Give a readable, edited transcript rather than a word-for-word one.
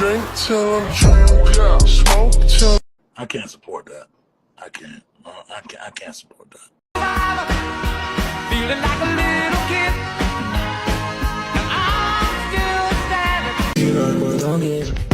Drink till I'm drunk, yeah. Smoke till I can't support that. I can't. I can't support that. Feeling like a little kid, and I'm still standing. You like what don't give.